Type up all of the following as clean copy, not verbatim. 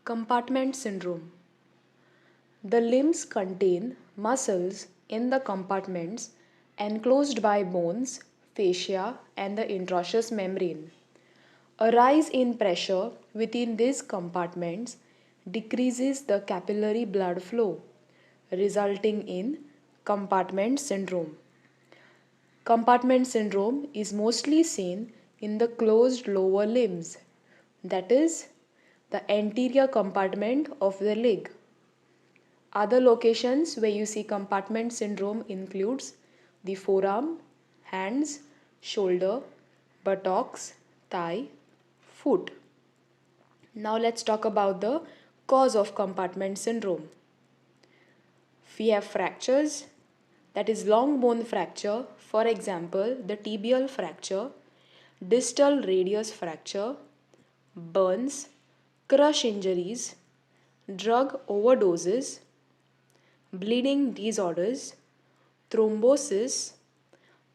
Compartment syndrome. The limbs contain muscles in the compartments enclosed by bones, fascia, and the interosseous membrane. A rise in pressure within these compartments decreases the capillary blood flow, resulting in compartment syndrome. Compartment syndrome is mostly seen in the closed lower limbs, that is, the anterior compartment of the leg. Other locations where you see compartment syndrome includes the forearm, hands, shoulder, buttocks, thigh, foot. Now let's talk about the cause of compartment syndrome. We have fractures, that is long bone fracture, for example the tibial fracture, distal radius fracture, burns, crush injuries, drug overdoses, bleeding disorders, thrombosis,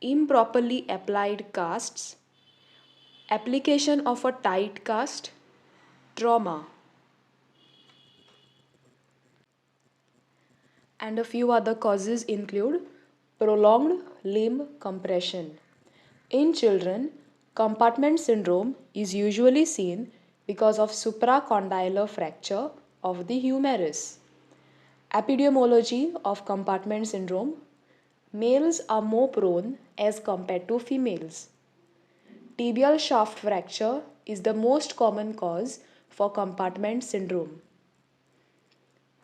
improperly applied casts, application of a tight cast, trauma, and a few other causes include prolonged limb compression. In children, compartment syndrome is usually seen because of supracondylar fracture of the humerus. Epidemiology of compartment syndrome: males are more prone as compared to females. Tibial shaft fracture is the most common cause for compartment syndrome.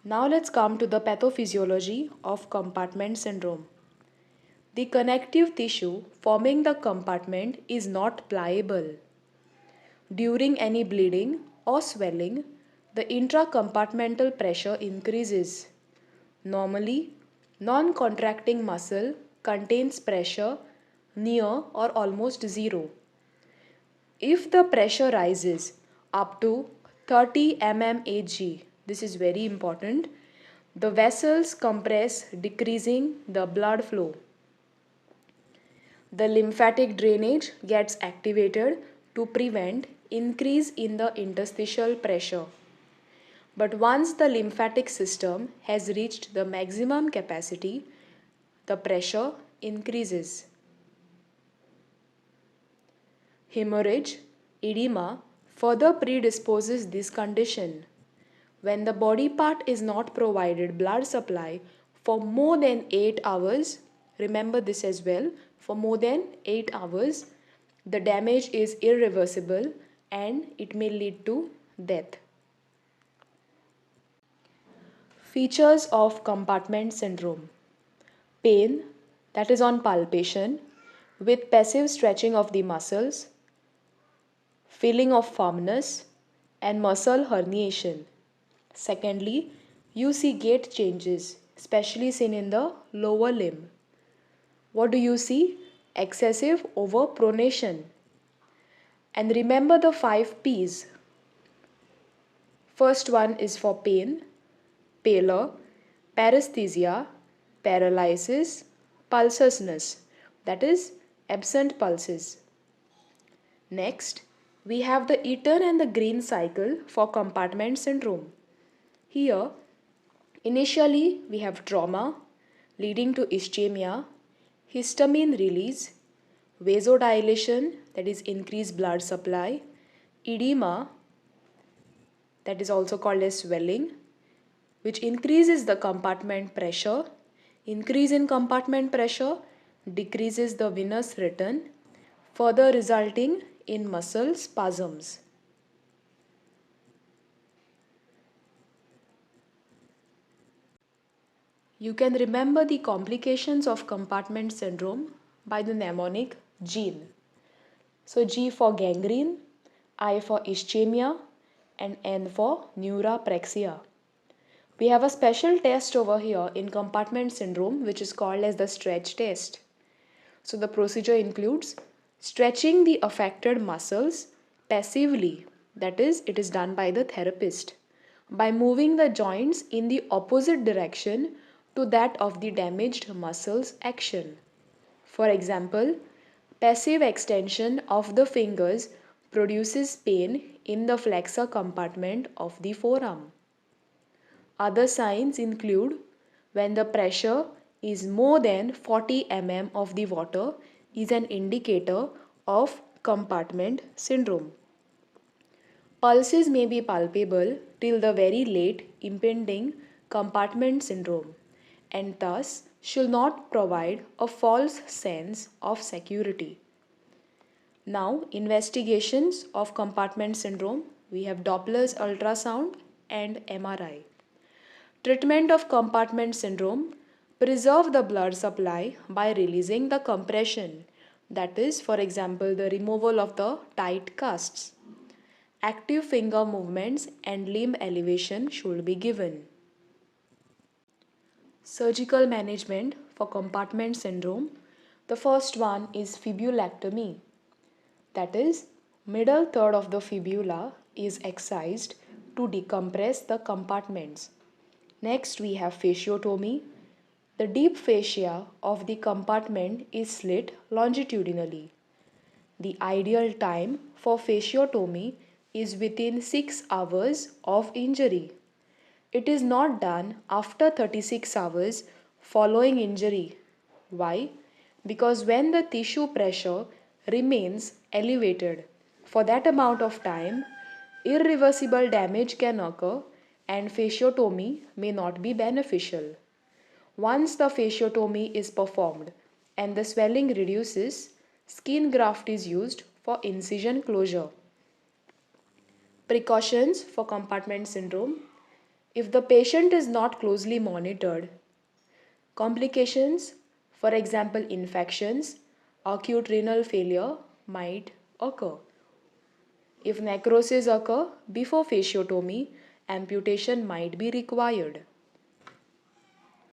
Now let's come to the pathophysiology of compartment syndrome. The connective tissue forming the compartment is not pliable. During any bleeding or swelling, the intracompartmental pressure increases. Normally, non-contracting muscle contains pressure near or almost zero. If the pressure rises up to 30 mmHg, this is very important, the vessels compress, decreasing the blood flow. The lymphatic drainage gets activated to prevent increase in the interstitial pressure. But once the lymphatic system has reached the maximum capacity, the pressure increases. Hemorrhage, edema further predisposes this condition. When the body part is not provided blood supply for more than 8 hours, remember this as well, for more than 8 hours, the damage is irreversible and it may lead to death. Features of compartment syndrome: pain, that is on palpation, with passive stretching of the muscles, feeling of firmness, and muscle herniation. Secondly, you see gait changes, especially seen in the lower limb. What do you see? Excessive overpronation. And remember the 5 P's. First one is for pain, pallor, paresthesia, paralysis, pulselessness, that is absent pulses. Next, we have the Eaton and the Green cycle for compartment syndrome. Here, initially we have trauma leading to ischemia, histamine release, vasodilation, that is increased blood supply, edema, that is also called as swelling, which increases the compartment pressure. Increase in compartment pressure decreases the venous return, further resulting in muscle spasms. You can remember the complications of compartment syndrome by the mnemonic GENE. So G for gangrene, I for ischemia, and N for neurapraxia. We have a special test over here in compartment syndrome which is called as the stretch test. So the procedure includes stretching the affected muscles passively, that is, it is done by the therapist, by moving the joints in the opposite direction to that of the damaged muscle's action. For example, passive extension of the fingers produces pain in the flexor compartment of the forearm. Other signs include when the pressure is more than 40 mm of the water is an indicator of compartment syndrome. Pulses may be palpable till the very late impending compartment syndrome and thus should not provide a false sense of security. Now, investigations of compartment syndrome, we have Doppler's ultrasound and MRI. Treatment of compartment syndrome, preserve the blood supply by releasing the compression, that is, for example, the removal of the tight casts. Active finger movements and limb elevation should be given. Surgical management for compartment syndrome. The first one is fibulectomy. That is, middle third of the fibula is excised to decompress the compartments. Next we have fasciotomy. The deep fascia of the compartment is slit longitudinally. The ideal time for fasciotomy is within 6 hours of injury. It is not done after 36 hours following injury. Why? Because when the tissue pressure remains elevated for that amount of time, irreversible damage can occur and fasciotomy may not be beneficial. Once the fasciotomy is performed and the swelling reduces, skin graft is used for incision closure. Precautions for compartment syndrome. If the patient is not closely monitored, complications, for example infections, acute renal failure might occur. If necrosis occur before fasciotomy, amputation might be required.